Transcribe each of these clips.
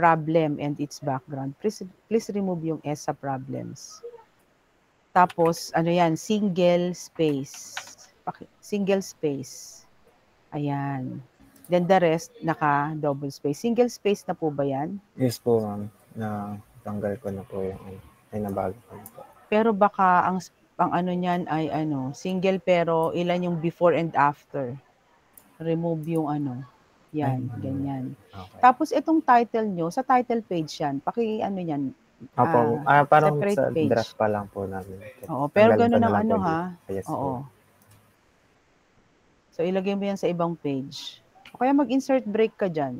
problem and its background. Please remove yung S sa problems. Tapos, ano yan, single space. Single space. Ayan. Then the rest, naka-double space. Single space na po ba yan? Yes po, ma'am. Tanggal ko na po yung ay nabago ko na po. Pero baka ang ano niyan ay single pero ilan yung before and after. Remove yung yan, ganyan. Okay. Tapos itong title nyo, sa title page yan, yan, parang separate sa page. draft pa lang po namin. Oo, pero Tanggalin gano'n ko na ang lang po ha. dito. Yes Oo. po. So ilagay mo yan sa ibang page. O kaya mag-insert break ka dyan.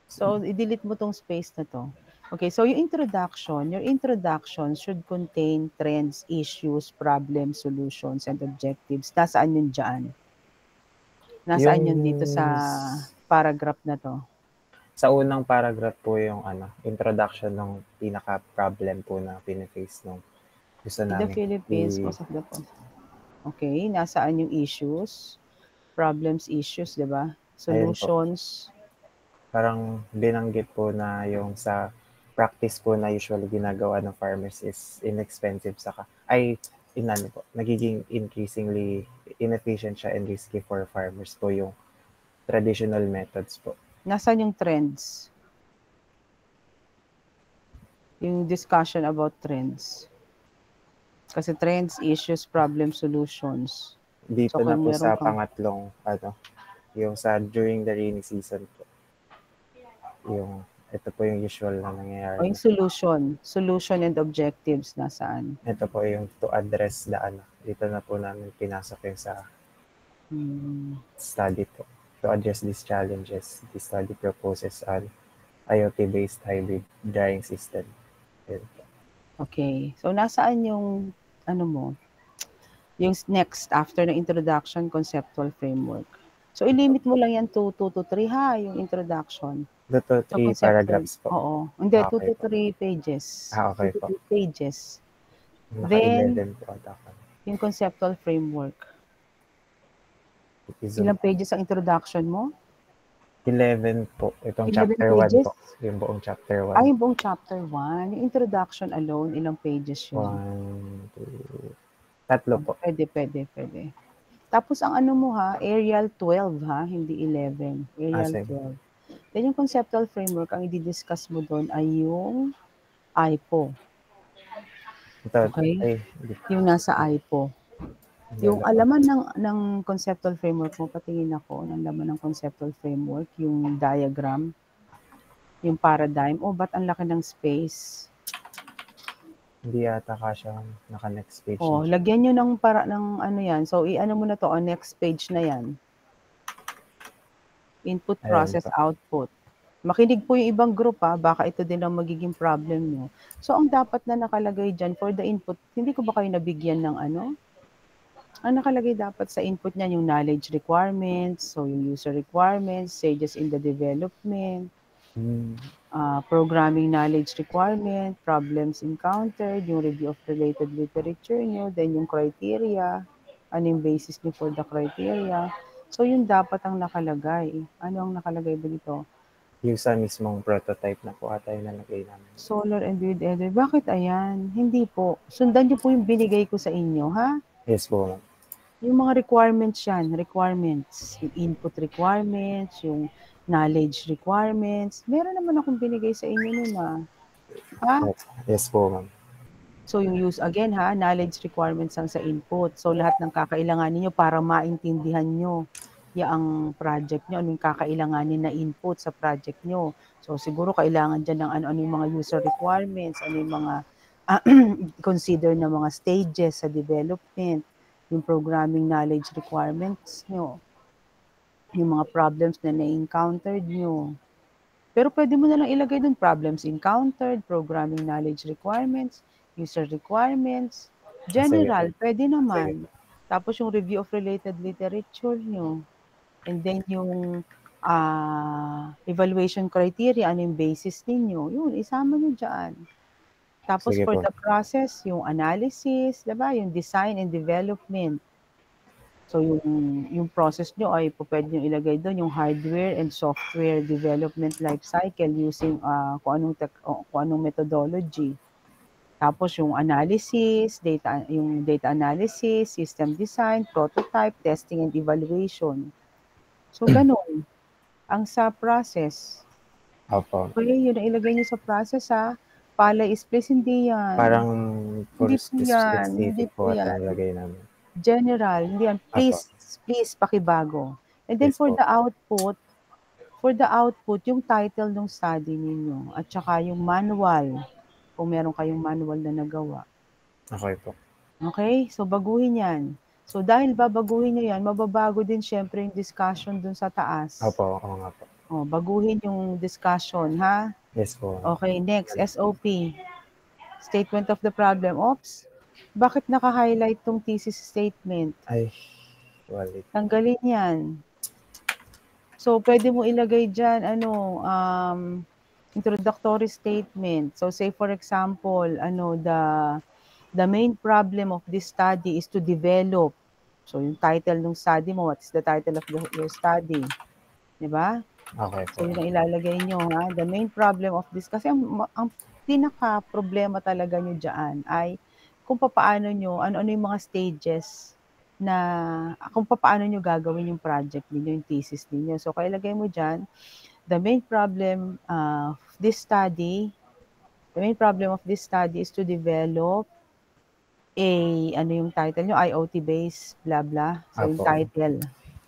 So i-delete mo tong space na to. Okay, so your introduction should contain trends, issues, problems, solutions, and objectives. Nasaan yun dyan? Nasaan yun dito sa paragraph na to? Sa unang paragraph po yung introduction ng pinaka-problem po na piniface nung gusto namin. In the Philippines, most of the okay, nasaan yung issues? Problems, issues, di ba? Solutions. Parang binanggit po na yung sa practice po na usually ginagawa ng farmers is inexpensive nagiging increasingly inefficient siya and risky for farmers po yung traditional methods po. Nasaan yung trends? Yung discussion about trends. Kasi trends, issues, problem, solutions. Dito na po sa pangatlong, yung sa during the rainy season po. Ito po yung usual na nangyayari. O yung solution and objectives nasaan? Ito po yung to address dito na po namin pinasok yung sa study po. To address these challenges, the study proposes an IoT-based hybrid drying system. Okay. So, nasaan yung, yung next after ng introduction, conceptual framework. So, ilimit mo lang yan to 2 to 3 yung introduction. 2 to 3 paragraphs po. Oo. Hindi, 2 to 3 pages. Okay po. 2 to 3 pages. Then, yung conceptual framework. Ilang pages ang introduction mo? 11 po. Itong chapter 1 po. Yung buong chapter 1. Yung buong chapter 1. Yung introduction alone, ilang pages yun? 1, 2, 3 po. Pwede. Tapos ang Arial 12 hindi 11. Arial 12. Then yung conceptual framework, ang i-discuss mo doon ay yung IPO. Okay? Yung nasa IPO. Yung alaman ng conceptual framework mo, patingin ako ng laman ng conceptual framework, yung diagram, yung paradigm, ba't ang laki ng space? Hindi yata kasya naka-next page. Lagyan nyo ng yan. So, i-ano mo na to, next page na yan. Input, process, output. Makinig po yung ibang group baka ito din ang magiging problem nyo. So, ang dapat na nakalagay dyan for the input, hindi ko ba kayo nabigyan ng ang nakalagay dapat sa input niya yung knowledge requirements, so yung user requirements, stages in the development, programming knowledge requirement, problems encountered, yung review of related literature nyo, then yung criteria, ano yung basis nyo for the criteria. So yun dapat ang nakalagay. Ano ang nakalagay ba dito? Yung sa mismong prototype na po ata yung nalagay namin. Solar and wind energy. Bakit ayan? Hindi po. Sundan nyo po yung binigay ko sa inyo, ha? Yes po. Yung mga requirements yan, yung input requirements, yung knowledge requirements. Meron naman akong binigay sa inyo nun Ha? Yes po, ma'am. So yung knowledge requirements ang sa input. So lahat ng kakailanganin nyo para maintindihan nyo yung project nyo, anong kakailanganin na input sa project nyo. So siguro kailangan dyan ng ano yung mga user requirements, ano yung mga consider na mga stages sa development, yung programming knowledge requirements nyo, yung mga problems na na-encountered nyo. Pero pwede mo na lang ilagay dun problems encountered, programming knowledge requirements, user requirements, general, pwede naman. Tapos yung review of related literature nyo. And then yung evaluation criteria, ano yung basis ninyo, yun, isama nyo dyan. Tapos for the process, yung analysis, diba? Yung design and development. So yung process nyo ay pwede nyo ilagay doon yung hardware and software development life cycle using kung anong methodology. Tapos yung analysis, yung data analysis, system design, prototype, testing and evaluation. So ganun ang sa process. Opo. Okay, yun ang ilagay nyo sa process ha. Pala is please, hindi yan. Parang for Hindi po yan, hindi specific po po ata yan. nilagay namin. General, hindi yan. Opo. Please, pakibago. And then Yes po. for the output, yung title ng study ninyo at saka yung manual, kung meron kayong manual na nagawa. Okay po. Okay? So, baguhin yan. So, dahil babaguhin nyo yan, mababago din syempre yung discussion dun sa taas. Opo, oo nga po. Baguhin yung discussion, ha? Yes po. Okay, next, SOP. Statement of the problem. Oops, bakit naka-highlight tong thesis statement? Ay, wallet. Tanggalin yan. So, pwede mo ilagay dyan, introductory statement. So, say for example, the main problem of this study is to develop. So, yung title ng study mo, what is the title of your study? Diba? Okay po. So, yun ang ilalagay nyo, ha? The main problem of this, kasi ang pinaka-problema talaga nyo dyan ay kung paano nyo, ano yung mga stages na kung paano nyo gagawin yung project ninyo, yung thesis ninyo. So, kaya ilagay mo dyan, the main problem of this study is to develop yung title nyo, IoT-based, blah, blah. So, yung title.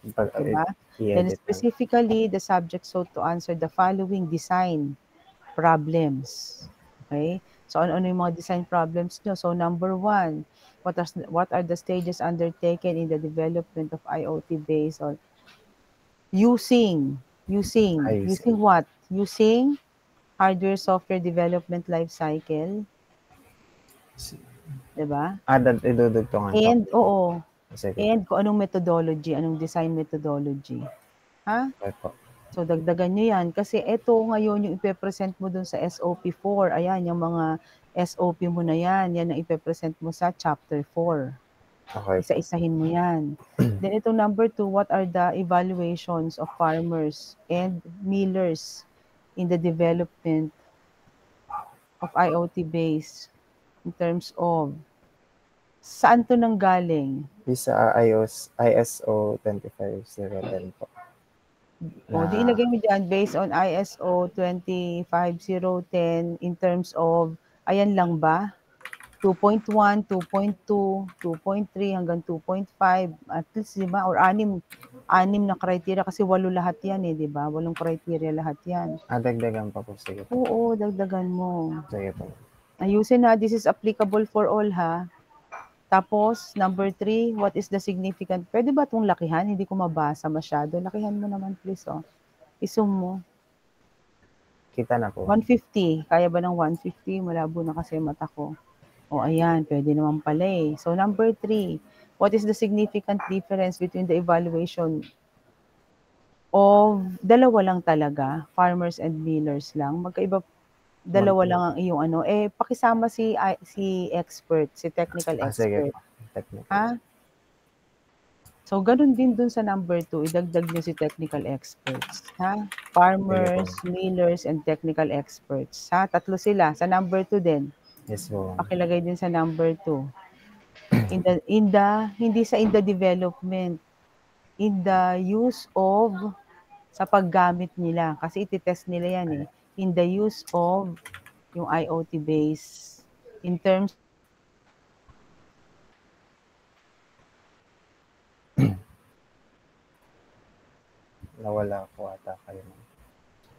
Diba? Then specifically, the subject sought to answer the following design problems. Okay? So, ano yung mga design problems nyo? So, number 1, what are the stages undertaken in the development of IoT based on using what? Using hardware software development life cycle. Diba? Idudugtungan po. And, oo. Sige. And kung anong methodology, anong design methodology. Ha? Okay po. So, dagdagan nyo yan. Kasi ito ngayon yung ipepresent mo dun sa SOP4. Ayan, yung mga SOP mo na yan. Yan ang ipepresent mo sa Chapter 4. Okay. Isa-isahin mo yan. Then ito number 2, what are the evaluations of farmers and millers in the development of IoT base in terms of saan to nanggaling? Sa ISO 25010 po. Di ilagay mo dyan, based on ISO 25010 in terms of, ayan lang ba? 2.1, 2.2, 2.3 hanggang 2.5, at least, di ba? Or anim na criteria kasi 8 lahat yan di ba? 8 criteria lahat yan. Dagdagan pa po, sige po. Oo, dagdagan mo. Sige po. Ayusin na, this is applicable for all ha. Tapos, number 3, what is the significant? Pwede ba itong lakihan? Hindi ko mabasa masyado. Lakihan mo naman please, I-zoom mo. Kita na po. 150. Kaya ba ng 150? Malabo na kasi mata ko. Ayan. Pwede naman pala So, number 3. What is the significant difference between the evaluation of dalawa lang talaga, farmers and millers lang? Magkaiba, dalawa lang ang iyong pakisama si expert, si technical expert. Sige. Ha? So, ganun din dun sa number 2, idagdag nyo si technical experts. Ha? Farmers, millers, and technical experts. Ha? 3 sila. Sa number 2 din. Yes po. Pakilagay din sa number 2. Hindi sa in the development. In the use of, sa paggamit nila. Kasi ititest nila yan In the use of yung IoT base. In terms Nawala po ata kayo.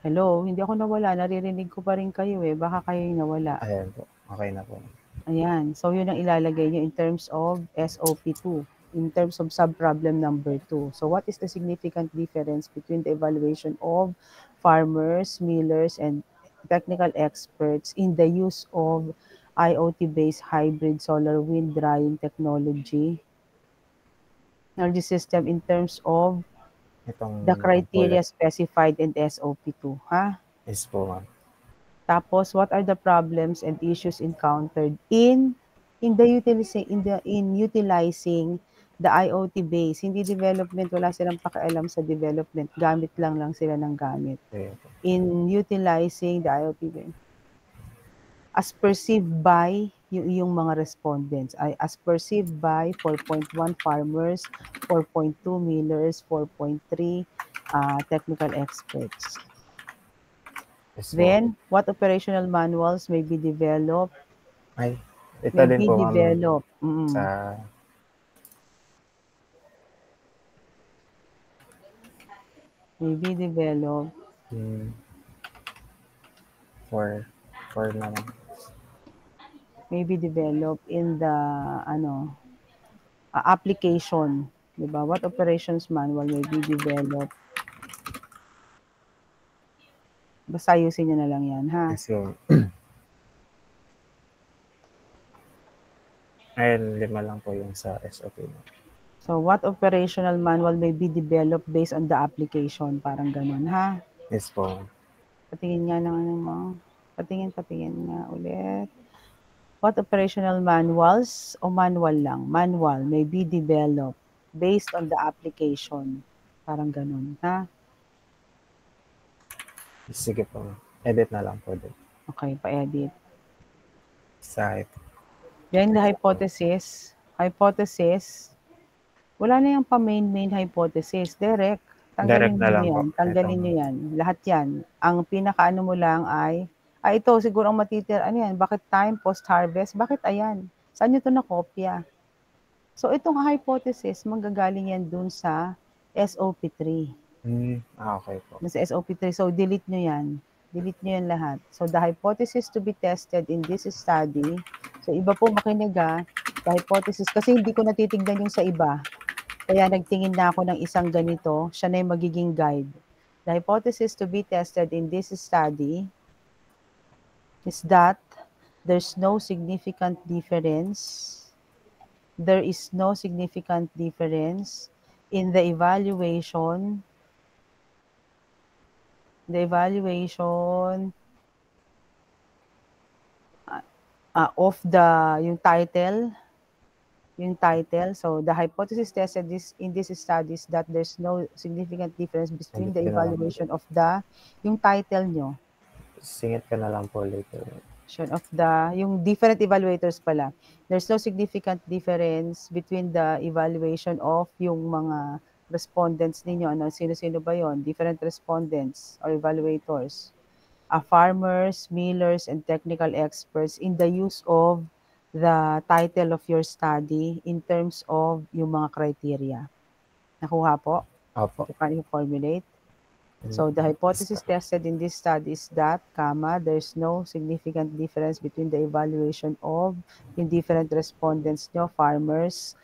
Hello, hindi ako nawala. Naririnig ko pa rin kayo Baka kayo yung nawala. Ayan po. Okay na po. Ayan. So, yun ang ilalagay nyo in terms of SOP2. In terms of sub-problem number 2. So, what is the significant difference between the evaluation of farmers, millers, and technical experts in the use of IoT-based hybrid solar wind drying technology system in terms of the criteria specified in SOP2, ha? Yes po, ma'am. Tapos, what are the problems and issues encountered in utilizing the IoT base, hindi development, wala silang pakialam sa development, gamit lang sila ng gamit. Ayun po. In utilizing the IoT base, as perceived by yung mga respondents, ay as perceived by 4.1 farmers, 4.2 millers, 4.3 technical experts. Yes po. Then, what operational manuals may be developed? Ay, ito May din be po ma'am developed. sa May be developed. For naman. May be developed in the application, 'di ba? What operations manual may be developed? Basta ayusin niyo na lang 'yan, ha? Yes po. Ayun, 5 lang po yung sa SOP mo. So, what operational manual may be developed based on the application? Parang ganun, ha? Yes po. Patingin nga ng ano mo. Patingin nga ulit. What operational manuals o manual lang? Manual may be developed based on the application. Parang ganun, ha? Sige po. Edit na lang po din. Okay, pa-edit. Sa Then the hypothesis, wala na yung pa-main hypothesis. Direct. Direct Tanggalin na lang niyo po. yan. Tanggalin niyo yan. Lahat yan. Ang pinakaano mo lang ay, ito siguro ang matitira. Ano yan? Bakit time post-harvest? Bakit ayan? Saan nyo ito nakopya? So itong hypothesis, manggagaling yan dun sa SOP3. Okay po. Sa SOP3. So delete nyo yan. Delete nyo yan lahat. So the hypothesis to be tested in this study. So iba po makinig the hypothesis. Kasi hindi ko natitignan yung sa iba. Kaya nagtingin na ako ng isang ganito, siya na yung magiging guide. The hypothesis to be tested in this study is that there's no significant difference. There is no significant difference in the evaluation of yung title. So the hypothesis tested in this study is that there's no significant difference between the evaluation of yung title nyo. Singit ka na lang po later. Of yung different evaluators pala. There's no significant difference between the evaluation of yung mga respondents ninyo. Sino-sino ba yon? Different respondents or evaluators. Farmers, millers, and technical experts in the use of the title of your study in terms of yung mga criteria. Nakuha po? Opo. Can you formulate? So the hypothesis tested in this study is that, there's no significant difference between the evaluation of yung different respondents nyo, farmers,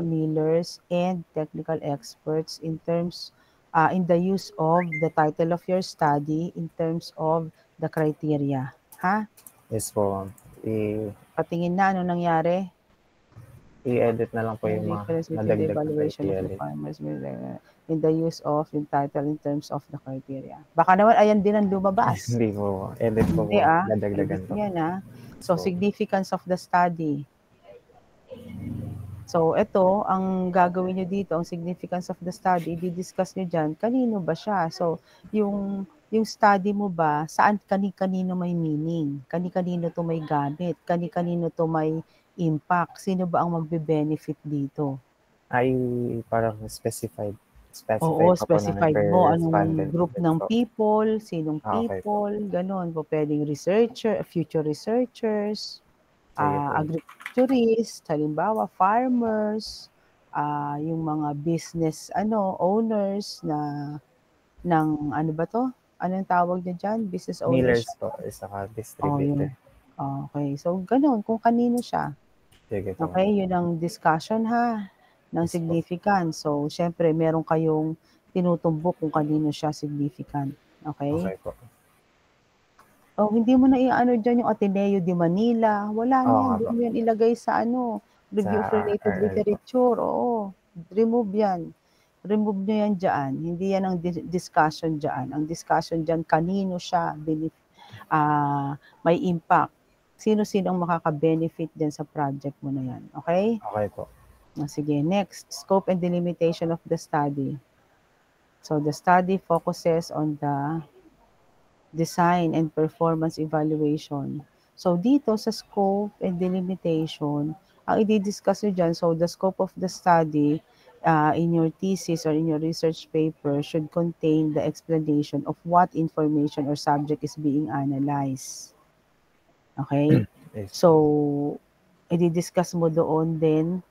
millers, and technical experts in terms in the use of the title of your study in terms of the criteria. Ha? Yes po. Patingin na, ano nangyari? I-edit na lang po yung mga nadagdag na criteria. In the use of yung title in terms of the criteria. Baka naman ayan din ang lumabas. Hindi po. Edit po po. Nadagdagan po. Yan So, significance of the study. So, ito, ang gagawin nyo dito, ang significance of the study, di-discuss nyo dyan, kanino ba siya? So, yung study mo ba, saan kani-kanino may meaning? Kani-kanino to may gamit? Kani-kanino to may impact? Sino ba ang magbe-benefit dito? Ay, parang specified. Oo, specified mo anong group ng people, sinong people, ganon. Po pwedeng future researchers, agriculturists, halimbawa farmers, yung mga business owners ng ano ba to? Anong tawag niya dyan? Business owners? Millers po, saka distributor. Okay, so ganon, kung kanino siya. Okay, yun ang discussion ng significance. So, syempre, meron kayong tinutumbok kung kanino siya significant. Okay? Okay po. Hindi mo na i-ano dyan yung Ateneo de Manila. Wala na yan. Doon mo yan ilagay sa review of related literature. Oo. Remove yan. Remove nyo yan dyan. Hindi yan ang discussion dyan. Ang discussion dyan, kanino siya may impact. Sino-sino ang makaka-benefit din sa project mo na yan. Okay? Okay po. Sige, next, scope and delimitation of the study. So the study focuses on the design and performance evaluation. So dito sa scope and delimitation, ang i-discuss nyo dyan, so the scope of the study in your thesis or in your research paper should contain the explanation of what information or subject is being analyzed. Okay? Yes. So, i-discuss mo doon din,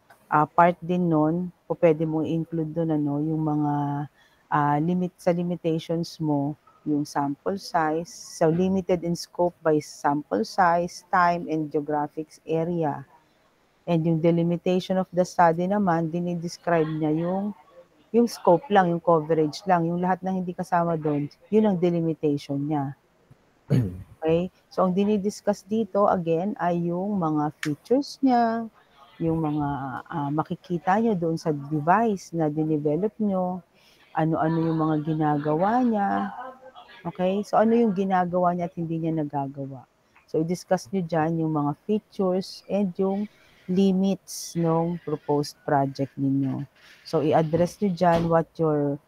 part din nun, o pwede mong include doon yung mga limitations mo, yung sample size, so limited in scope by sample size, time, and geographic area. And yung delimitation of the study naman, dinidescribe niya yung scope lang, yung coverage lang, yung lahat ng hindi kasama doon, yun ang delimitation niya. Okay? So, ang dinidiscuss dito, again, ay yung mga features niya, yung mga makikita nyo doon sa device na dinevelop nyo, ano-ano yung mga ginagawa niya. Okay? So, ano yung ginagawa niya at hindi niya nagagawa. So, i-discuss nyo dyan yung mga features and yung limits ng proposed project ninyo. So, i-address nyo dyan what your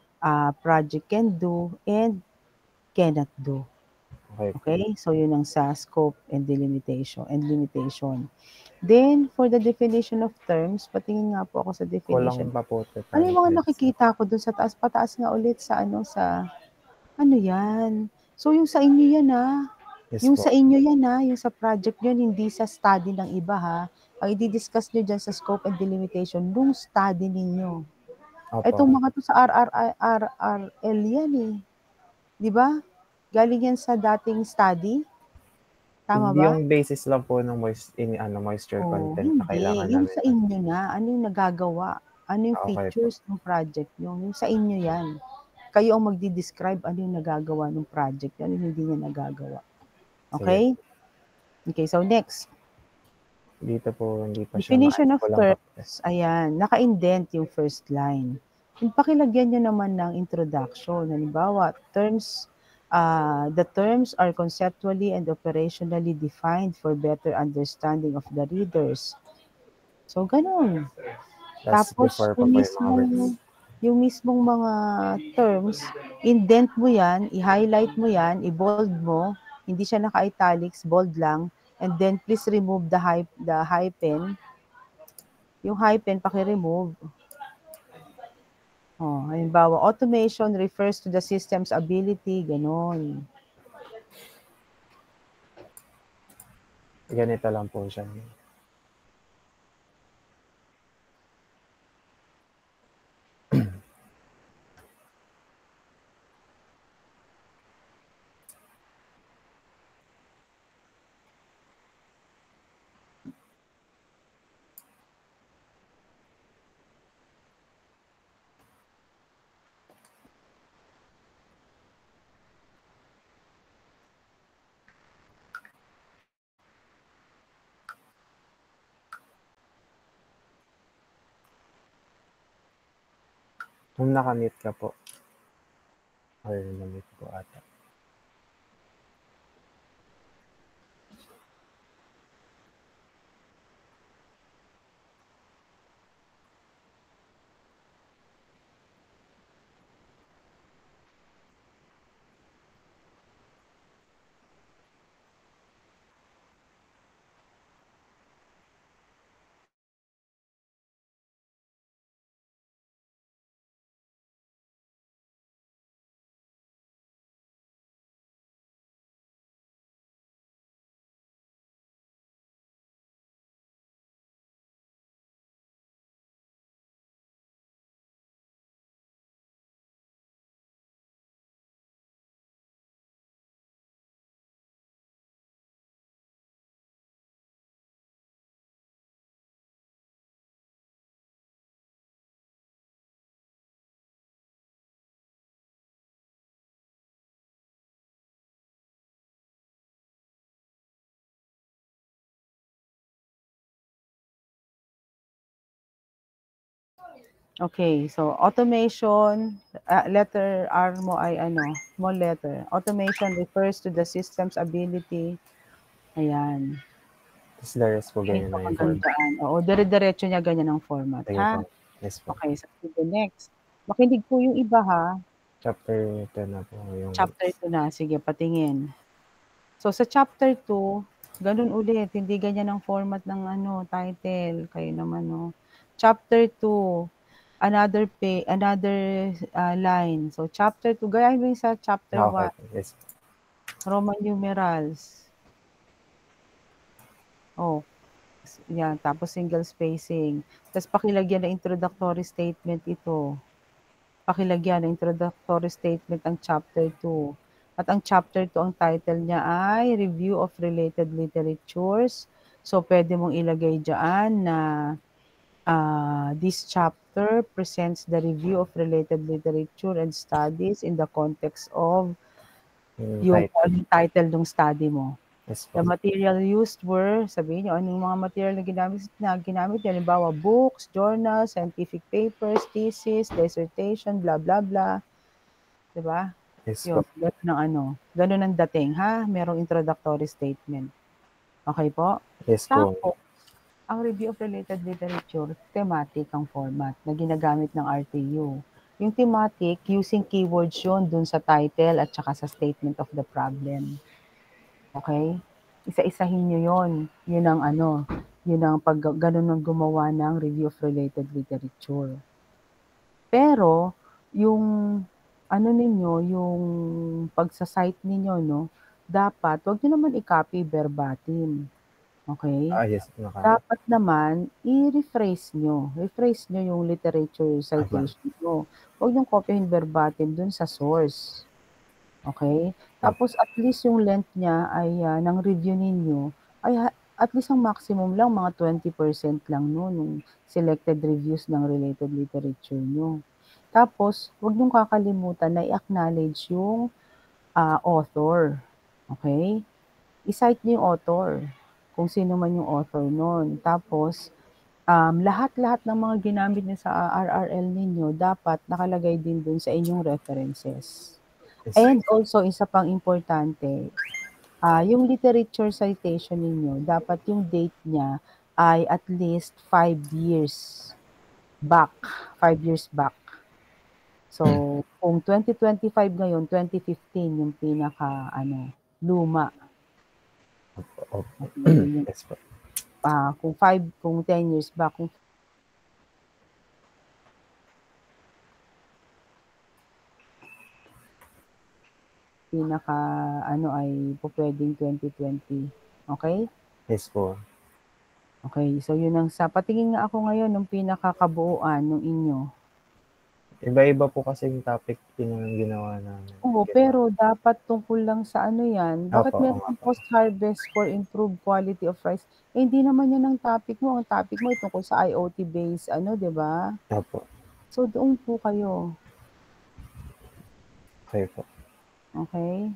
project can do and cannot do. Okay? So, yun ang sa scope and delimitation and limitation. Then, for the definition of terms, patingin nga po ako sa definition. Kulang pa po ito. Ano yung mga nakikita ko dun sa taas? Pataas nga ulit sa ano yan? So, yung sa inyo yan Yes yung po. sa inyo yan yung sa project yun, hindi sa study ng iba Ang i-discuss nyo dyan sa scope and delimitation, nung study ninyo. Opo. Itong mga to sa RRL yan Di ba? Galing yan sa dating study. Tama ba? Yung basis lang po ng moisture content na kailangan Yung namin. sa inyo ano yung nagagawa? Ano yung Okay features ng project nyo? Yung sa inyo yan. Kayo ang magdi-describe ano yung nagagawa ng project, ano yung hindi niya nagagawa. Okay? Okay, so next. Dito po, hindi pa siya Definition of kulang pa. terms, ayan, naka-indent yung first line. Yung pakilagyan nyo naman ng introduction. Halimbawa, the terms are conceptually and operationally defined for better understanding of the readers. So, ganun. Tapos, Before pa po yung mga words. yung mismong mga terms, indent mo yan, i-highlight mo yan, i-bold mo, hindi siya naka-italics, bold lang, and then please remove the hyphen. Yung hyphen, paki-remove. Halimbawa, automation refers to the system's ability, ganon. Ganito lang po siya. Kung nakamute ka po. Or na-mute po ata. Okay, so automation, letter R mo ay small letter. Automation refers to the system's ability. Ayan. Tapos the rest po Okay, ganyan so na yung hanggang format. dyan. Oo, dire-diretso niya ganyan ang format, Sige ha? po. Yes po. Okay, so sige next. Makinig po yung iba, ha? Chapter 2 na po yung Chapter 2 na, sige patingin. So sa chapter 2, ganun ulit, hindi ganyan ang format ng ano, title, kayo naman 'no. Chapter 2, another line. So chapter 2, gayahin mo yung sa chapter Okay 1, po. Yes po. Roman numerals. Oh, yan, tapos single spacing. Ta's pakilagyan ng introductory statement ito. Pakilagyan ng introductory statement ang chapter 2. At ang chapter 2, ang title niya ay Review of Related Literatures. So puwede mong ilagay diyaan na, this chapter presents the review of related literature and studies in the context of Yung yung kung title. anong title nung study mo. Yes The po. material used were, sabihin niyo anong mga material na ginamit niyo, halimbawa books, journals, scientific papers, thesis, dissertation, blah, blah, blah, 'di ba? Yes Yun, po. gano'n ang ano, gano'n ang dating, ha? Merong introductory statement. Okey po? Yes po. Tapos, ang review of related literature, thematic ang format na ginagamit ng RTU. Yung thematic, using keywords yun dun sa title at saka sa statement of the problem. Okey? Isa-isahin niyo yun. Yun ang ano, yun ang gano'n ang gumawa ng review of related literature. Pero yung ano ninyo, yung pagsa-cite ninyo 'no, dapat wag niyo naman i-copy verbatim, okey? Yes, Dapat naman rephrase niyo yung literature tama. citation niyo. Wag niyong kopyahin verbatim dun sa source, okey? Opo. Tapos at least yung length niya ay, ng review ninyo ay at least ang maximum lang mga 20% lang nun nung selected reviews ng related literature niyo. Tapos wag niyong kakalimutan na i-acknowledge yung, author, okey? I-cite niyo yung author, kung sino man yung author nun. Tapos, lahat-lahat ng mga ginamit niyo sa RRL ninyo dapat nakalagay din dun sa inyong references. Yes. And also isa pang importante, yung literature citation ninyo dapat yung date niya ay at least 5 years back, 5 years back. So, kung 2025 ngayon, 2015 yung pinaka-ano, luma. Opo. Okey, yun yung, Yes po. kung 10 years back, kung pinaka-ano ay pupuwedeng 2020, okey? Yes po. Okey, so yun ang patingin nga ako ngayon nung pinakakabuuan nung inyo. Iba-iba po kasi yung topic din yung ginawa namin. Oo, Kaya pero dapat tungkol lang sa ano yan, bakit opo, oo meron nga kang po. post-harvest for improved quality of rice, eh, hindi naman yan ang topic mo, ang topic mo ay tungkol sa IoT based ano, 'di ba? Opo. So doon po kayo, Okay po. okey?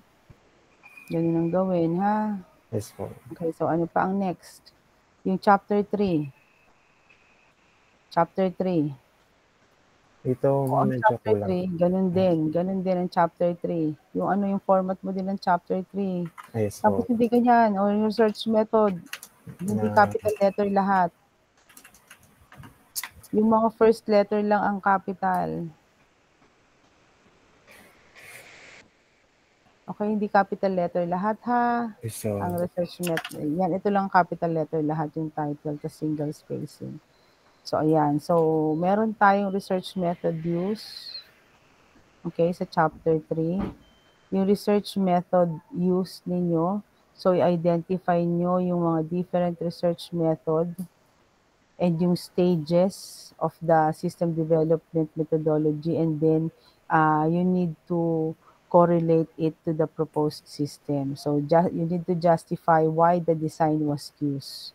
Ganun ang gawin, ha? Yes po. Okey, so ano pa ang next? Yung chapter 3. Chapter 3. Ito Oo, ang muna medyo chapter kulang. 3 ganun din ang chapter 3. Yung ano, yung format mo din ng chapter 3. Yes Tapos po. hindi ganyan, o yung search method, hindi Na capital letter lahat. Yung mga first letter lang ang capital. Okey, hindi capital letter lahat, ha. Ang so research yan, ito lang capital letter lahat, yung title tas single spacing. So ayan, so meron tayong research method use, okey, sa chapter 3. Yung research method use ninyo, so i-identify niyo yung mga different research method and yung stages of the system development methodology, and then, you need to correlate it to the proposed system. So you need to justify why the design was used.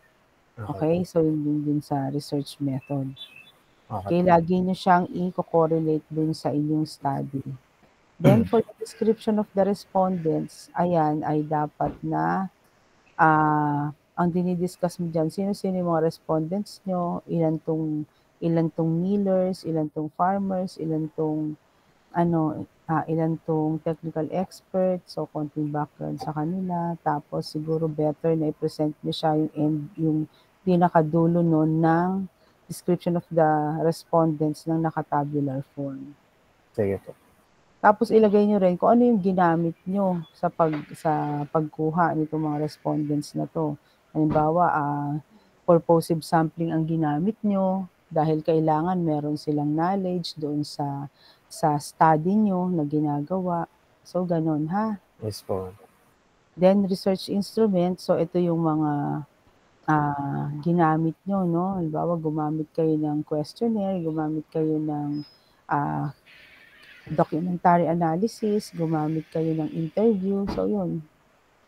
okey po. Okay, so yun yun din sa research method. Okey Okay, po. lagi niyo siyang i-co-correlate dun sa inyong study. Then for the description of the respondents, ayan ay dapat na, ang dini-discuss mo diyan, sino-sino yung mga respondents niyo, ilan 'tong millers, ilan 'tong farmers, ilan 'tong ilan 'tong technical expert, so konting background sa kanila, tapos siguro better na i-present niyo siya yung pinakadulo nun ng description of the respondents ng naka-tabular form. Sige po. Tapos ilagay niyo rin kung ano yung ginamit niyo sa pagkuha nitong mga respondents na 'to. Halimbawa, purposive sampling ang ginamit niyo dahil kailangan meron silang knowledge doon sa study niyo na ginagawa. So gano'n, ha? Yes po. Then research instrument, so ito yung mga, ginamit niyo 'no. Halimbawa, gumamit kayo ng questionnaire, gumamit kayo ng, documentary analysis, gumamit kayo ng interview. So yun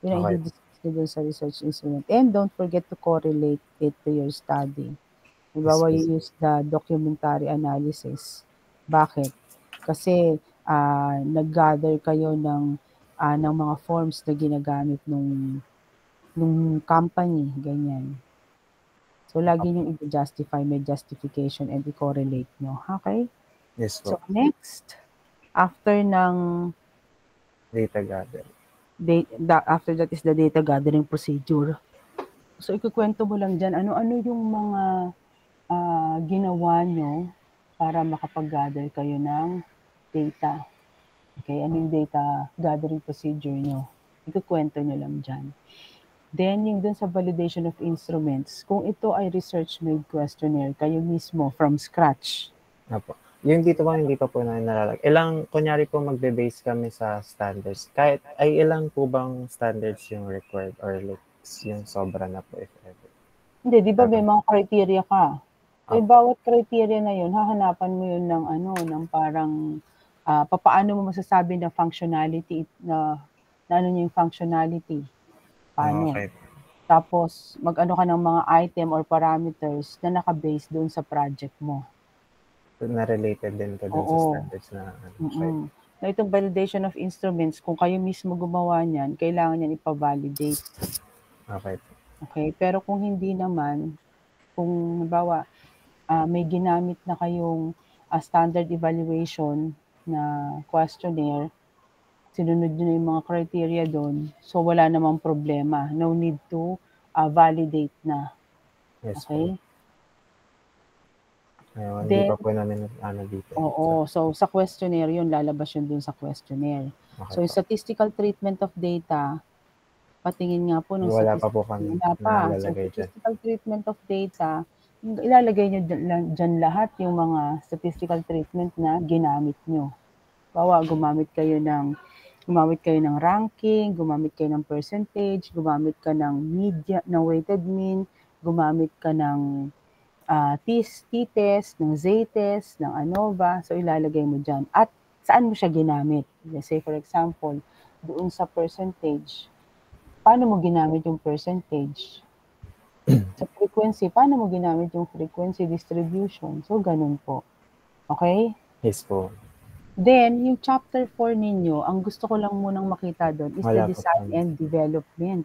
ang Okay. i-di-discuss niyo dun sa research instrument. And don't forget to correlate it to your study. Yes Halimbawa, po. you use the documentary analysis. Bakit? Kasi, nag-gather kayo ng mga forms na ginagamit nung company, ganyan. So lagi niyong i-justify, may justification and i-correlate niyo, okey? Yes po. So next, after ng Data gather. after that is the data gathering procedure. So ikukuwento mo lang diyan ano-ano yung mga, ginawa niyo para makapag-gather kayo ng data. Okey, ano yung data gathering procedure niyo, ikukuwento niyo lang diyan. Then yung dun sa validation of instruments, kung ito ay research-made questionnaire, kayo mismo from scratch. Opo. Yung dito po hindi pa po namin kunyari po magbe-base kami sa standards, ilan po bang standards yung required or like yung sobra na po if ever? Hindi, 'di ba may mga criteria ka? So yung Opo. bawat criteria na yun hahanapan mo yun ng parang, papaano mo masasabi na functionality na ano niya yung functionality, paano? Okay. Tapos mag-ano ka ng mga item or parameters na naka-base dun sa project mo. Na related din po dun sa Oo, standards na okay. Na itong validation of instruments kung kayo mismo gumawa niyan, kailangan niyan ipa-validate. Okay. Okay? Pero kung hindi naman, kung halimbawa, may ginamit na kayong, standard evaluation na questionnaire, sinunod niyo na yung mga criteria dun, so wala namang problema. No need to, validate na. Yes po. Okay? Hindi Then pa po namin dito. oo. So sa questionnaire yun, lalabas yun dun sa questionnaire. Okay So yung po. statistical treatment of data, patingin nga po ng Wala pa po statistical kaming wala pa. So nalalagay diyan. statistical treatment of data, ilalagay niyo diyan lahat yung mga statistical treatment na ginamit niyo. Halimbawa, gumamit kayo ng ranking, gumamit kayo ng percentage, gumamit ka ng weighted mean, gumamit ka ng, t-test, ng z-test, ng ANOVA, so ilalagay mo diyan. At saan mo siya ginamit? Let's say for example, doon sa percentage, paano mo ginamit yung percentage? Sa frequency, paano mo ginamit yung frequency distribution? So ganun po. Okay? Yes po. Then yung chapter 4 ninyo, ang gusto ko lang munang makita dun is the Wala pa po design kami. and development.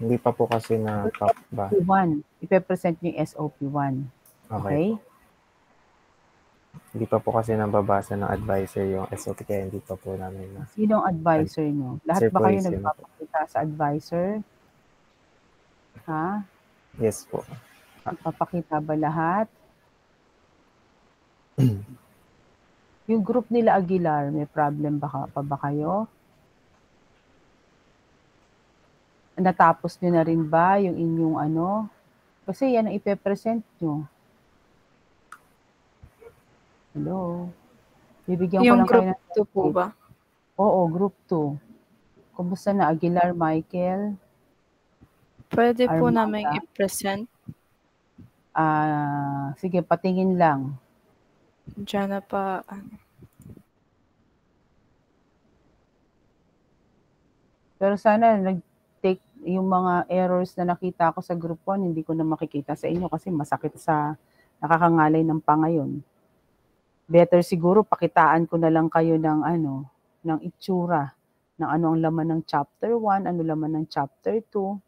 Hindi pa po kasi ba. SOP1, ipe-present niyo yung SOP1. Okay Okay? po. Hindi pa po kasi nababasa ng advisor yung SOP kaya hindi pa po namin na Sino ang advisor niyo? Lahat Sir ba kayo Poison po. nagpapakita sa advisor? Ha? Yes po. Nagpapakita ba lahat? Yung group nila Aguilar, may problem pa ba kayo? Natapos niyo na rin ba yung inyong ano? Kasi yan ang ipe-present niyo. Hello? Bibigyan ko Yung lang kayo group ng 2 po update. ba? Oo, group 2. Kumusta na Aguilar, Michael, Pwede po naming Armada? i-present. Sige, patingin lang. Diyan na pa. Pero sana nag-take yung mga errors na nakita ko sa group 1, hindi ko na makikita sa inyo kasi masakit sa nakakangalay ng panga yun. Better siguro pakitaan ko na lang kayo ng ng itsura ng ano ang laman ng chapter 1, ano laman ng chapter 2.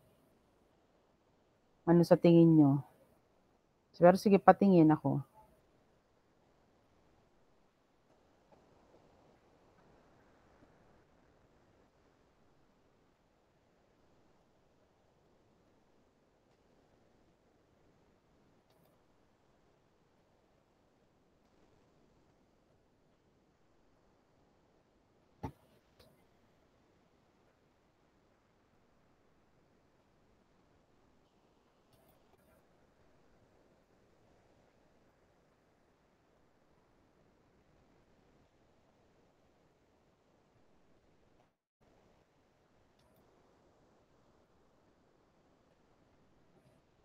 Ano sa tingin niyo? Pero sige, patingin ako.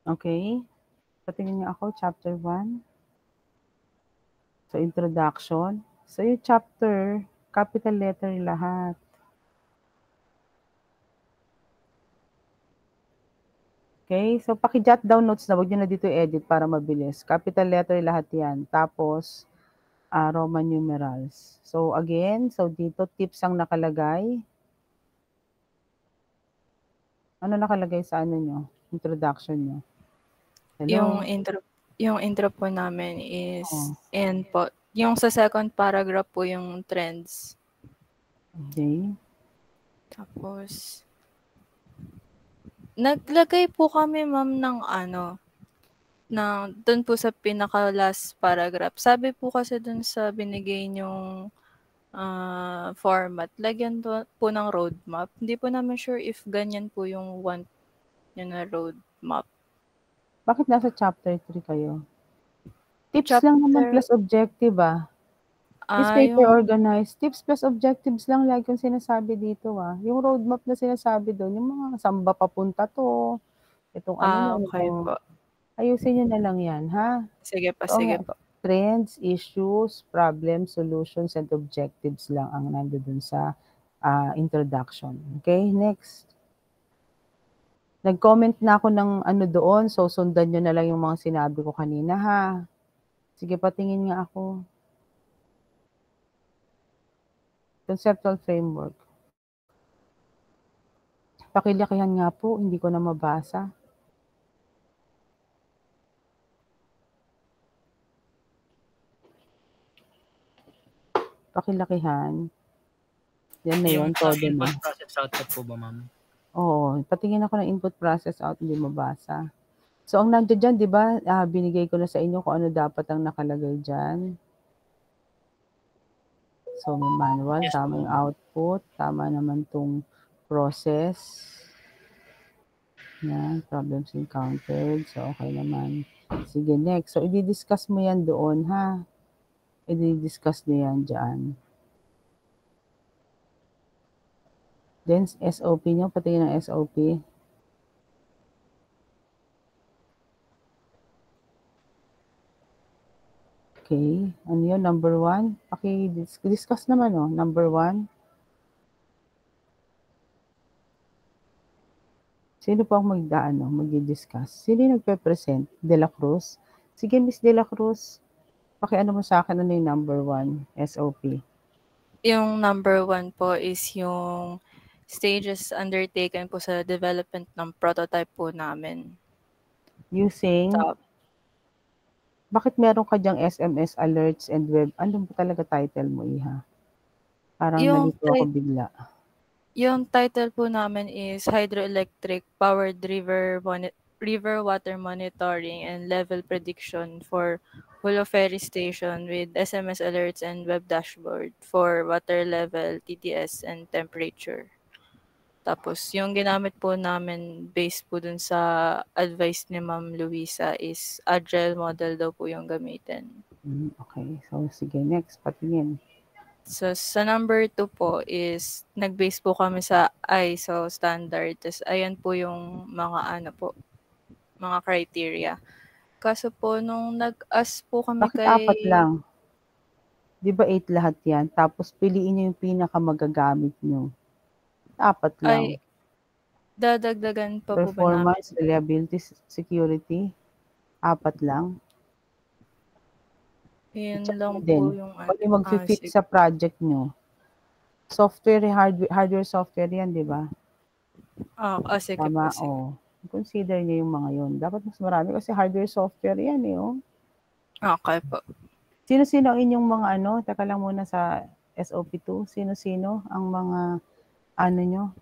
Okay? Patingin niyo ako, chapter 1. So, introduction. So, yung chapter, capital letter lahat. Okay? So, paki-jot down notes na. Huwag niyo na dito i-edit para mabilis. Capital letter lahat yan. Tapos, Roman numerals. So, again, so dito tips ang nakalagay. Ano nakalagay sa ano nyo? Introduction nyo? Hello? Yung intro po namin is, Oh. and po, yung sa second paragraph po yung trends. Okay. Tapos, naglagay po kami, ma'am, ng ano, doon po sa pinaka last paragraph. Sabi po kasi doon sa binigay nyong format, lagyan po ng roadmap. Hindi po namin sure if ganyan po yung want nyo na roadmap. Bakit nasa chapter 3 kayo? Tips lang naman plus objective Newspaper organized. Tips plus objectives lang lagi yung sinasabi dito Yung roadmap na sinasabi doon, yung mga samba papunta to, itong ano okay po. Ayusin nyo na lang yan, ha? Sige po, So, sige po. trends, issues, problems, solutions, and objectives lang ang nandoon sa introduction. Okay, next. Nag-comment na ako ng ano doon, so sundan nyo na lang yung mga sinabi ko kanina, ha? Sige, patingin nga ako. Conceptual framework. Pakilakihan nga po, hindi ko na mabasa. Pakilakihan. Yan na yun, todo na. Input process output po ba, ma'am? Oo, patingin ako ng input process out, hindi mabasa. So, ang nandiyan dyan, di ba, binigay ko na sa inyo kung ano dapat ang nakalagay dyan. So, may manual, yes, tama yung output, tama naman tong process. Yan, problems encountered. So, okay naman. Sige, next. So, i-discuss mo yan doon, ha? I-discuss nyo yan dyan. Then, SOP nyo, patingin ng SOP. Okay, ano yun, number 1? Discuss naman, number 1. Sino po ang mag-discuss? Sino yung nagpe-present? De La Cruz? Sige, Miss De La Cruz, pakiano mo sa akin ano yung number 1, SOP? Yung number 1 po is yung stages undertaken po sa development ng prototype po namin. Using? Bakit meron ka dyang SMS alerts and web? Ano ba talaga title mo, Iha? Parang nalito ako bigla. Yung title po namin is Hydroelectric Powered River Water Monitoring and Level Prediction for Hulo Ferry Station with SMS alerts and web dashboard for water level, TDS, and temperature. Tapos, yung ginamit po namin based po dun sa advice ni Ma'am Luisa is Agile model daw po yung gamitin. Okay. So, sige. Next, patingin. So, sa number 2 po is nag-base po kami sa ISO standard. Tapos, ayan po yung mga mga criteria. Kaso po, nung nag-ask po kami Bakit 4 lang? Di ba 8 lahat yan? Tapos, piliin nyo yung pinakamagagamit nyo. 4 lang. Ay, dadagdagan pa po ba namin? Performance, reliability, security, 4 lang. Yun lang po yung pag mag-fit sa project nyo. Software, hardware, software yan, di ba? Sige tama, po. Consider nyo yung mga yun. Dapat mas marami kasi hardware, software yan Okay po. Sino-sino ang inyong mga Teka lang muna sa SOP2. Sino-sino ang mga nyo?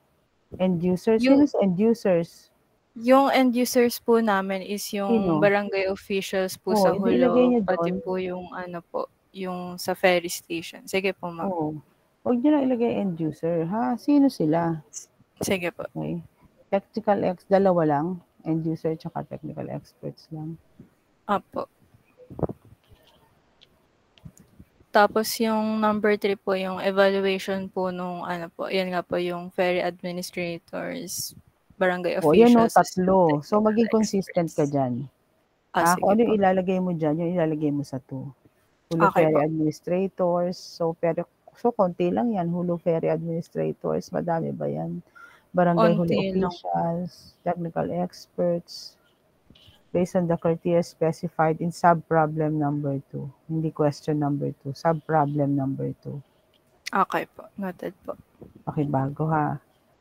End users? Sino sa end users? Yung end users po namin is yung barangay officials po sa Hulo, pati po yung yung sa ferry station. Sige po, ma'am. Huwag nyo lang ilagay end user, ha? Sino sila? Sige po. Okay. Technical dalawa lang. End user tsaka technical experts lang. Apo. Tapos yung number 3 po, yung evaluation po nung yan nga po yung ferry administrators. barangay O, yan o, officials, tatlo. So, maging technical consistent ka experts. dyan. Kung Sige ano yung po. ilalagay mo dyan, yung ilalagay mo sa 2. Hulu Okay Ferry po. Administrators. So, konti lang yan. Hulu Ferry Administrators. Madami ba yan? Barangay Hulu Onti lang. Officials. Technical Experts. Based on the criteria specified in sub-problem number 2. Hindi question number 2. Sub-problem number 2. Okay po. Noted po. Pakibago ha.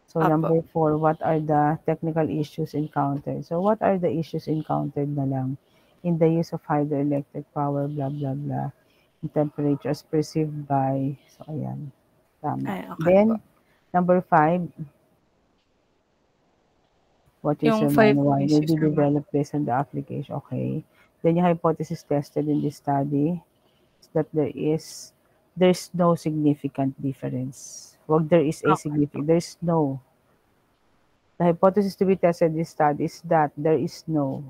So, Apo. number 4, what are the technical issues encountered? So, what are the issues encountered na lang in the use of hydroelectric power, blah, blah, blah, in temperatures perceived by, so, ayan, tama. Ay, okay Then, po. number 5, what is Yung your 5 manual? is May be user manual. developed based on the application. Okay. Then, yung hypothesis tested in this study is that there's no significant difference. Wag there is a Okay. significant, there's no. The hypothesis to be tested in this study is that there is no.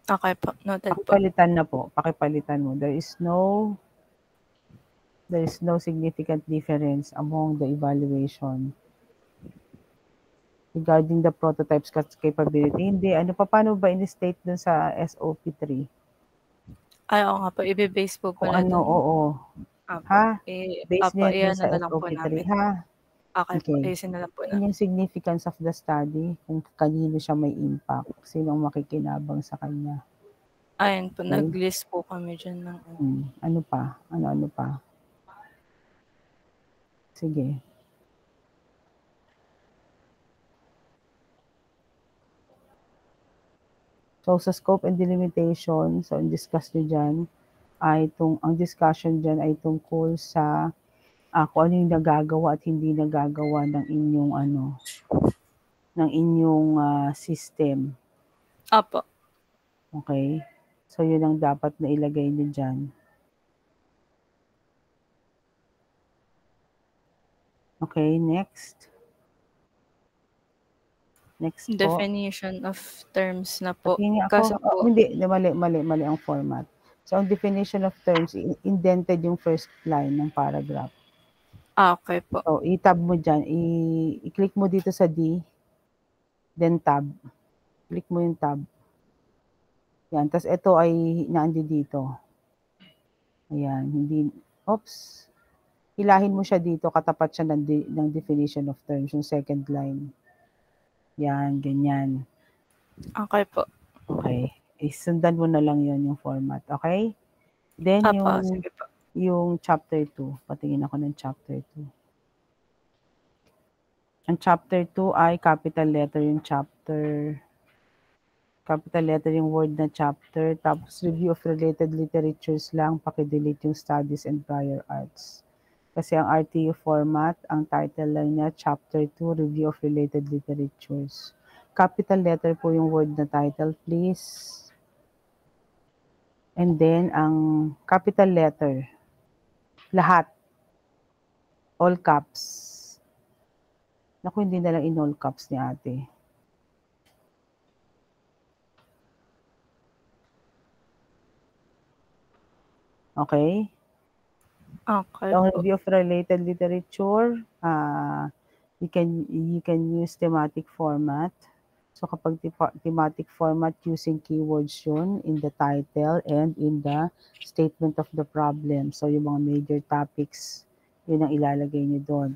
Okay po. Noted po. Pakipalitan na po. Pakipalitan mo. There is no significant difference among the evaluation regarding the prototype's capability. Hindi. Ano pa, paano ba in-state dun sa SOP3? Ay, oo nga po. Ibe-base po Kung pala ano, dun. oo. Apo. Ha? Base Apo, niya dun iyan sa na lang po SOP3, namin. ha? Okay po. Okay. Ayusin na lang po Yun namin. yung significance of the study, kung kanino siya may impact, sino ang makikinabang sa kanya. Ayun po. Okay. Nag-list po kami dyan ng Ano pa? Ano pa? Sige. So, sa scope and delimitation, so, ang discuss nyo dyan, ang discussion dyan ay tungkol sa kung ano yung nagagawa at hindi nagagawa ng inyong system. Apo. Okay? So, yun ang dapat na ilagay nyo dyan. Okay, next. Next po. Definition of terms na po. Tingin Kaso ako, po, hindi, mali ang format. So, ang definition of terms, indented yung first line ng paragraph. okay po. So, i-tab mo dyan, i-click mo dito sa D, then tab. Click mo yung tab. Yan, tapos ito ay naandi dito. Ayan, hilahin mo siya dito, katapat siya ng definition of terms, yung second line. Yan, ganyan. Okay po. Okay. Sundan mo na lang yon yung format. Okay? Then, Apo, sige po. yung chapter 2. Patingin ako ng chapter 2. Ang chapter 2 ay capital letter yung chapter. Capital letter yung word na chapter. Tapos, review of related literatures lang. Pakidelete yung studies and prior arts. Kasi ang RTU format, ang title lang niya, chapter 2, review of related literatures. Capital letter po yung word na title, please. And then, ang capital letter, lahat, all caps. Naku, hindi na lang in all caps ni ate. Okay? Okay So, po. review of related literature, you can use thematic format. So, kapag thematic format, using keywords yun in the title and in the statement of the problem. So, yung mga major topics, yun ang ilalagay nyo doon.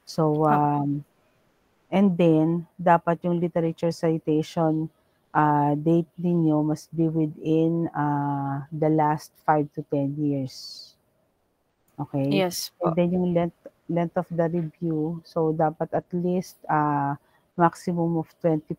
So, and then, dapat yung literature citation date ninyo must be within the last 5 to 10 years. Okay? Yes po. And then yung length of the review, so dapat at least maximum of 20%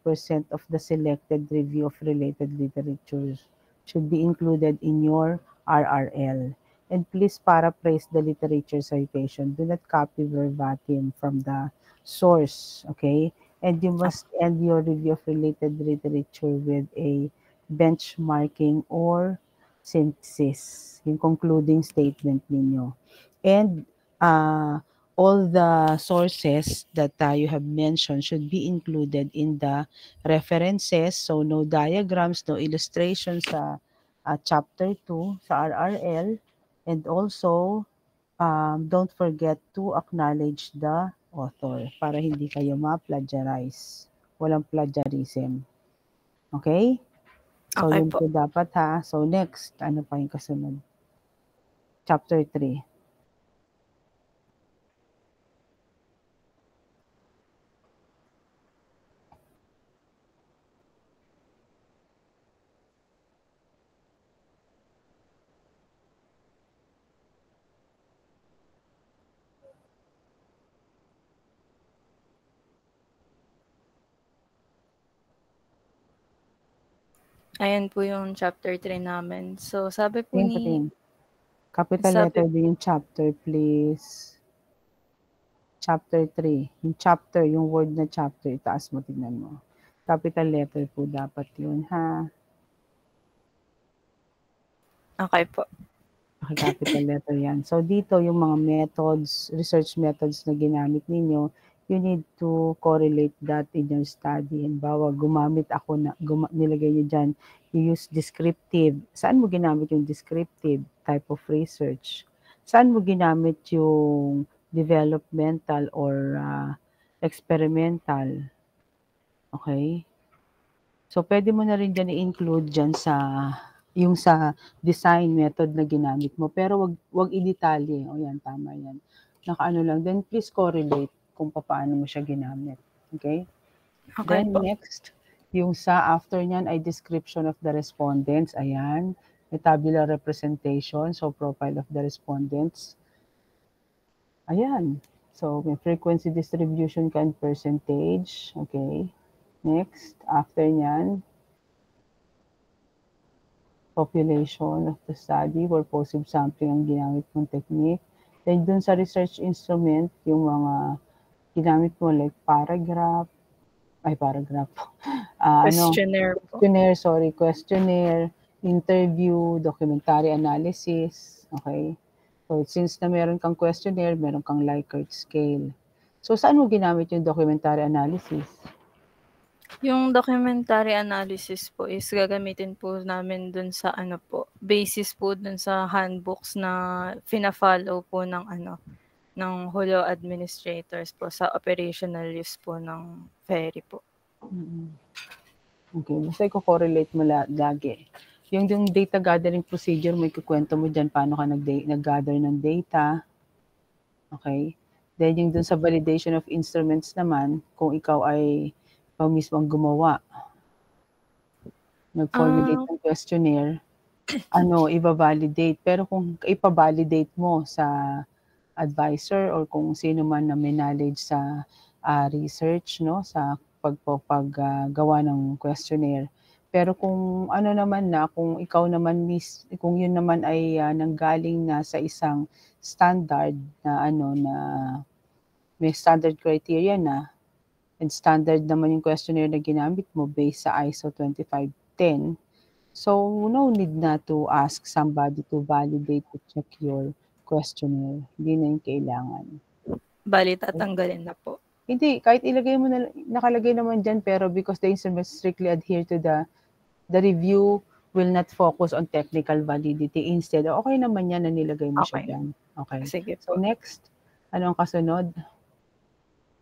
of the selected review of related literatures should be included in your RRL. And please paraphrase the literature citation. Do not copy verbatim from the source, okay? And you must end your review of related literature with a benchmarking or synthesis, yung concluding statement ninyo. And all the sources that you have mentioned should be included in the references. So, no diagrams, no illustrations sa chapter 2 sa RRL. And also, don't forget to acknowledge the author para hindi kayo ma-plagiarize Walang plagiarism. Okay? So, Okay yun po. po dapat ha. So, next, ano pa yung kasunod? Chapter 3. Ayan po yung chapter 3 namin. So, sabi po Tingin ni... ko din. Capital Sabi- letter din yung chapter, please. Chapter 3. Yung chapter, yung word na chapter, itaas mo, tignan mo. Capital letter po dapat yun, ha? Okay po. Okay, capital letter yan. So, dito yung mga methods, research methods na ginamit ninyo, you need to correlate that in your study. And bawa, gumamit ako na, nilagay nyo dyan, you use descriptive. Saan mo ginamit yung descriptive type of research? Saan mo ginamit yung developmental or experimental? Okay? So, pwede mo na rin dyan i-include dyan sa yung sa design method na ginamit mo. Pero wag i-detalye. O yan, tama yan. Nakaano lang. Then, please correlate kung paano mo siya ginamit. Okay? Okay Then, po. next, yung sa after nyan ay description of the respondents. Ayan. May tabular representation. So, profile of the respondents. Ayan. So, may frequency distribution ka and percentage. Okay. Next, after nyan, population of the study, purposive sampling ang ginamit mong technique. Then dun sa research instrument, yung mga ginamit mo like questionnaire, interview, documentary analysis, okay? So since na meron kang questionnaire, meron kang Likert scale. So saan mo ginamit yung documentary analysis? Yung documentary analysis po is gagamitin po namin dun sa ano po, basis po dun sa handbooks na fina-follow po ng ng HULO administrators po sa operational use po ng ferry po. Okay, basta i-correlate mo lagi. Yung data gathering procedure, may kukwento mo dyan paano ka nag-gather ng data. Okay? Then yung dun sa validation of instruments naman, kung ikaw ay ikaw mismo ang gumawa, nag-formulate ng questionnaire, i-validate. Pero kung ipa-validate mo sa advisor or kung sino man na may knowledge sa research, no, sa paggawa ng questionnaire. Pero kung kung ikaw naman kung yun naman ay nanggaling na sa isang standard na na may standard criteria na and standard naman yung questionnaire na ginamit mo based sa ISO 2510. So, no need na to ask somebody to validate to check your questionnaire. Hindi na yung kailangan. Bali, tatanggalin na po. Hindi, kahit ilagay mo na, nakalagay naman dyan, pero because the instruments strictly adhere to the review will not focus on technical validity. Instead, okay naman yan na nilagay mo siya dyan. Okay. Sige So, po. next, ano ang kasunod?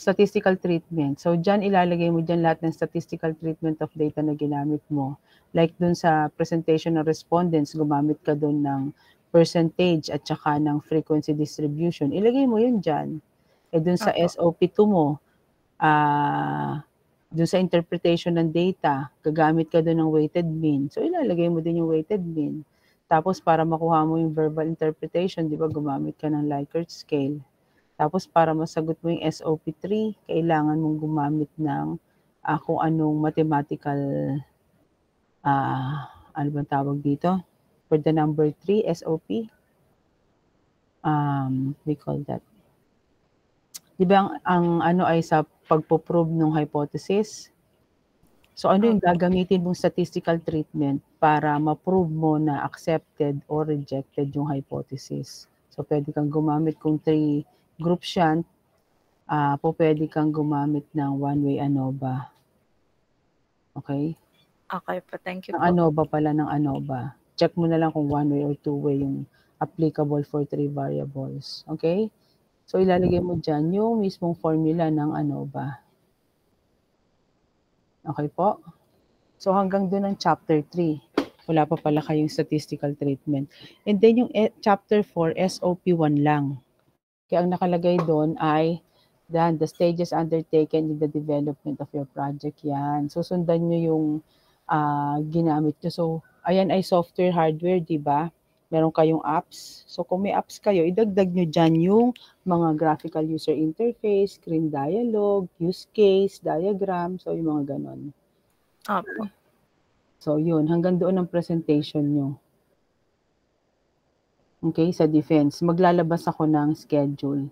Statistical treatment. So, dyan ilalagay mo dyan lahat ng statistical treatment of data na ginamit mo. Like dun sa presentation ng respondents, gumamit ka dun ng percentage at saka ng frequency distribution. Ilagay mo yun dyan. Dun sa Opo. SOP2 mo, dun sa interpretation ng data, gagamit ka dun ng weighted mean. So, ilalagay mo din yung weighted mean. Tapos, para makuha mo yung verbal interpretation, di ba, gumamit ka ng Likert scale. Tapos para masagot mo yung SOP3, kailangan mong gumamit ng kung anong mathematical, ano bang tawag dito? For the number 3, SOP, we call that. Di ba ang ano ay sa pagpo-prove ng hypothesis? So ano yung gagamitin mong statistical treatment para ma-prove mo na accepted or rejected yung hypothesis? So pwede kang gumamit kung 3 groups yan, pwede kang gumamit ng one-way ANOVA. Okay? Okay po, thank you Ng po. ANOVA pala ng ANOVA. Check mo na lang kung one-way or two-way yung applicable for 3 variables. Okay? So ilalagay mo dyan yung mismong formula ng ANOVA. Okay po? So hanggang doon ang chapter 3. Wala pa pala kayong statistical treatment. And then yung chapter 4, SOP1 lang. Kaya ang nakalagay doon ay the stages undertaken in the development of your project. Yan. So sundan nyo yung ginamit nyo. So ayan ay software, hardware, di ba? Meron kayong apps. So kung may apps kayo, idagdag nyo dyan yung mga graphical user interface, screen dialog, use case, diagram. So yung mga ganon. Opo. So yun, hanggang doon ang presentation nyo. Okay, sa defense. Maglalabas ako ng schedule.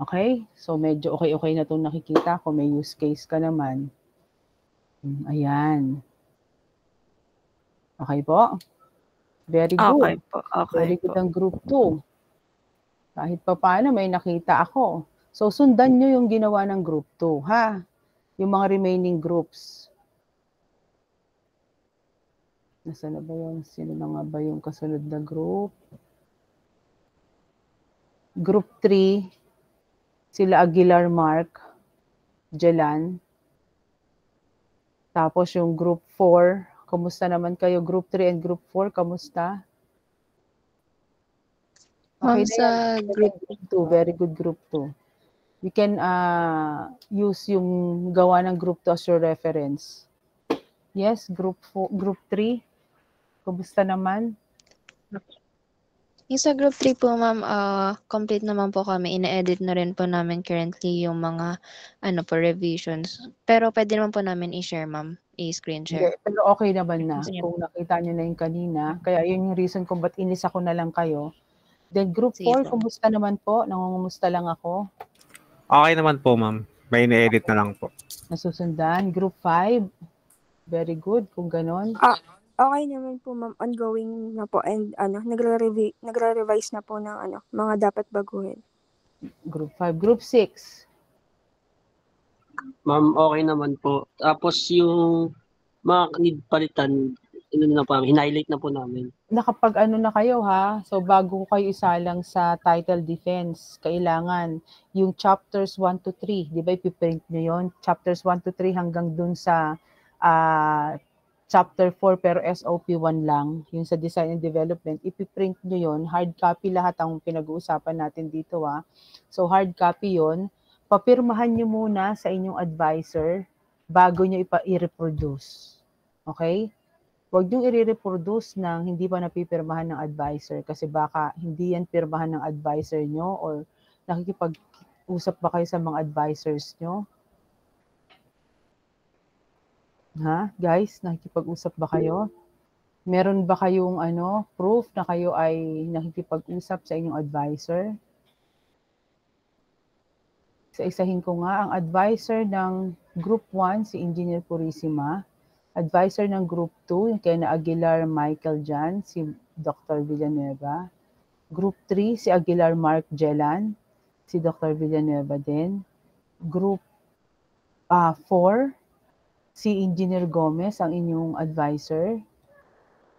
Okay? So medyo okay na itong nakikita ko. May use case ka naman. Ayan. Okay po? Very Okay good. po. Okay Very po. good ang group 2. Kahit pa paano may nakita ako. So sundan nyo yung ginawa ng group 2, ha? Yung mga remaining groups. Nasaan na ba yun? Sino na nga ba yung kasunod na group? Group 3, sila Aguilar Mark, Jelan. Tapos yung group 4, kamusta naman kayo? Group 3 and group 4, kamusta? Okay na Sa yan. group 2, very good group 2. You can use yung gawa ng group 2 as your reference. Yes, group 4, group 3. Kamusta naman? Yung sa group 3 po, ma'am, complete naman po kami. Ina-edit na rin po namin currently yung mga revisions. Pero pwede naman po namin i-share, ma'am. I-screen share. Hindi, pero okay naman na. Sige. Kung nakita nyo na yung kanina. Kaya yun yung reason kung ba't inisa ko na lang kayo. Then group Sige 4, po. kumusta naman po? Nangungumusta lang ako. Okay naman po, ma'am. May ina-edit na lang po. Nasusundan. Group 5, very good kung ganon. Okay naman po, ma'am. Ongoing na po and nagre-revise na po ng mga dapat baguhin. Group 5. Group 6. Ma'am, okay naman po. Tapos yung mga need palitan, highlight na po namin. Nakapag ano na kayo ha? So bago kayo isalang sa title defense, kailangan yung chapters 1 to 3, di ba ipiprint nyo yun? Chapters 1 to 3 hanggang dun sa chapter 4 pero SOP1 lang, yung sa design and development, ipiprint nyo yun, hard copy lahat ang pinag-uusapan natin dito ha. So hard copy yun, papirmahan nyo muna sa inyong advisor bago nyo i-reproduce. Okay? Huwag niyong i-reproduce ng hindi pa napipirmahan ng advisor kasi baka hindi yan pirmahan ng advisor nyo or nakikipag-usap ba kayo sa mga advisors nyo? Ha? Guys, nakikipag-usap ba kayo? Meron ba kayong proof na kayo ay nakikipag-usap sa inyong advisor? Isa-isahin ko nga, ang advisor ng Group 1, si Engineer Purisima. Advisor ng Group 2, yung kay na Aguilar Michael Jan, si Dr. Villanueva. Group 3, si Aguilar Mark Jelan, si Dr. Villanueva din. Group 4, si Engineer Gomez, ang inyong advisor.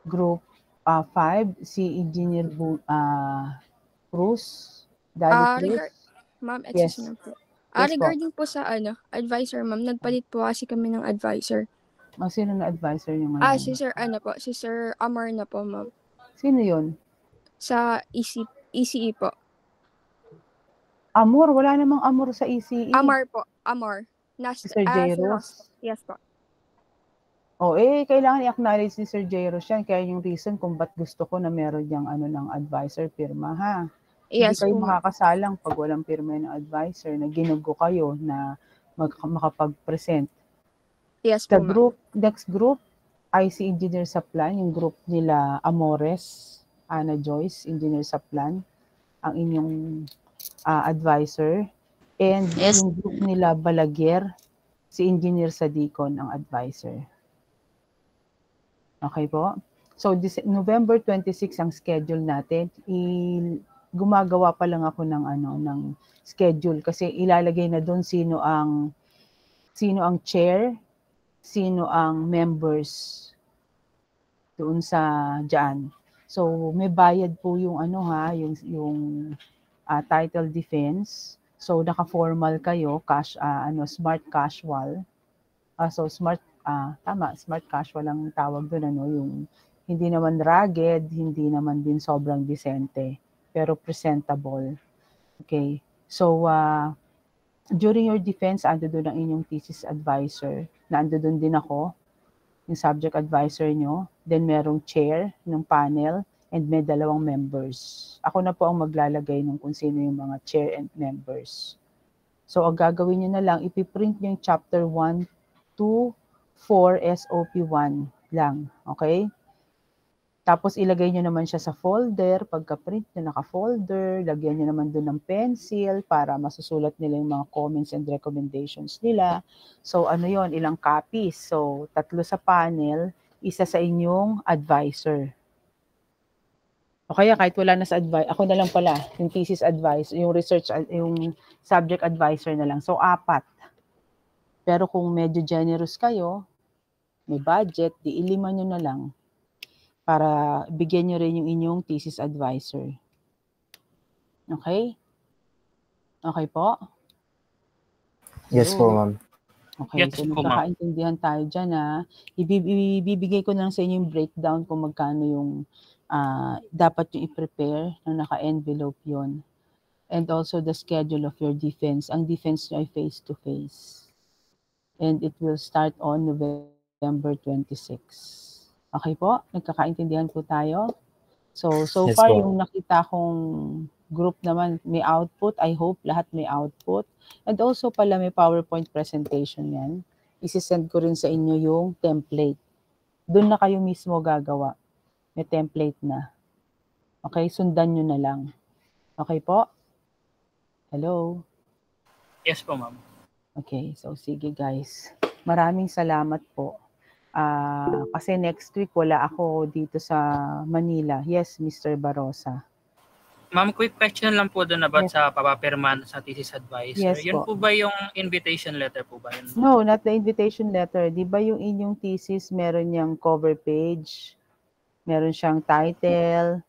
Group 5, si Engineer Cruz, Dali Cruz. Ma'am, Yes. excuse me po. Yes po. Regarding po sa advisor, ma'am, nagpalit po kasi kami ng advisor. Sino na advisor niyo ngayon? Si Sir Amar na po, ma'am. Sino yun? Sa ECE po. Amor, wala namang Amor sa ECE. Amar po, Amar. Sir Jairos. Yes po. Kailangan i-acknowledge ni Sir Jairos yan. Kaya yung reason kung ba't gusto ko na meron niyang ng advisor pirma, ha? Yes Hindi kayo po, ma'am. makakasalang pag walang pirma ng advisor na ginugo kayo na makapag-present. Yes The po, ma'am. next group ay si Engineer Saplan, yung group nila Amores, Ana Joyce, Engineer Saplan, ang inyong advisor. And Yes. yung group nila Balaguer, si Engineer Sadicon ang advisor. Okay po? So, November 26 ang schedule natin. Gumagawa pa lang ako ng schedule kasi ilalagay na doon sino ang chair, sino ang members doon sa diyan. So may bayad po yung yung title defense. So naka-formal kayo, cash smart casual. So smart, tama, smart casual ang tawag doon, ano, yung hindi naman rugged, hindi naman din sobrang decente, pero presentable. Okay. So, during your defense, ando doon ang inyong thesis advisor, na ando doon din ako, yung subject advisor nyo, then merong chair ng panel, and may 2 members. Ako na po ang maglalagay ng kung sino yung mga chair and members. So, ang gagawin nyo na lang, ipiprint nyo yung chapter 1 to 4 SOP1 lang. Okay? Tapos, ilagay nyo naman siya sa folder. Pagka-print nyo, naka-folder. Lagyan nyo naman doon ng pencil para masusulat nila yung mga comments and recommendations nila. So, ano yon, ilang copies? So, 3 sa panel, 1 sa inyong advisor. O kaya kahit wala na sa advice, ako na lang pala, yung thesis advice, yung research, yung subject advisor na lang. So, 4. Pero kung medyo generous kayo, may budget, di 5 nyo na lang para bigyan nyo rin yung inyong thesis advisor. Okay? Okay po? Yes po, ma'am. Okay, Yes so po, ma'am. magkakaintindihan tayo dyan, ha. Ibibigay ko na lang sa inyo yung breakdown kung magkano yung dapat yung i-prepare na naka-envelope yon. And also the schedule of your defense. Ang defense nyo ay face-to-face. And it will start on November 26. Okay po? Nagkakaintindihan po tayo? So Yes far, po. yung nakita kong group naman, may output. I hope lahat may output. And also pala may PowerPoint presentation yan. Isisend ko rin sa inyo yung template. Doon na kayo mismo gagawa. May template na. Okay? Sundan nyo na lang. Okay po? Hello? Yes po, ma'am. Okay. So, sige guys. Maraming salamat po. Kasi next week wala ako dito sa Manila. Yes, Mr. Barosa. Ma'am, quick question lang po doon about Yes. sa papapirman sa thesis advisor. Yes Yun po. po ba yung invitation letter po ba yun? No, not the invitation letter. Di ba yung inyong thesis, meron niyang cover page, meron siyang title,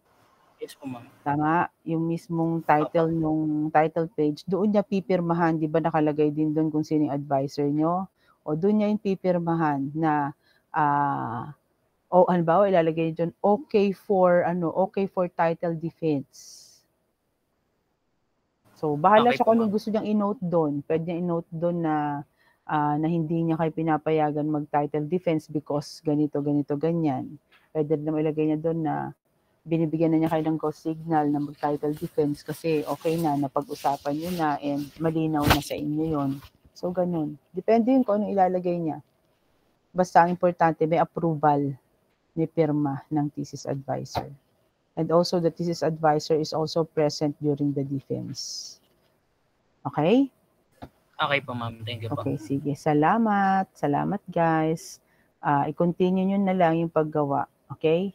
Yes po, ma'am. tama? Yung mismong title nung title page, doon niya pipirmahan, di ba nakalagay din doon kung sino yung advisor nyo? O doon niya yung pipirmahan na, halimbawa ilalagay niyo dyan, okay for title defense. So, bahala Okay siya po, kung anong ma'am. gusto niyang i-note doon. Pwede niya i-note doon na hindi niya kayo pinapayagan mag-title defense because ganito, ganyan. Pwede na ilagay niya doon na binibigyan na niya kayo ng go signal na mag-title defense kasi okay na, napag-usapan niyo na and malinaw na sa inyo yon. So, ganun. Depende yun kung anong ilalagay niya. Basta ang importante, may approval, may pirma ng thesis advisor. And also, the thesis advisor is also present during the defense. Okay? Okay po, ma'am. Thank you po. Okay, sige. Salamat. Salamat, guys. I-continue nyo na lang yung paggawa. Okay?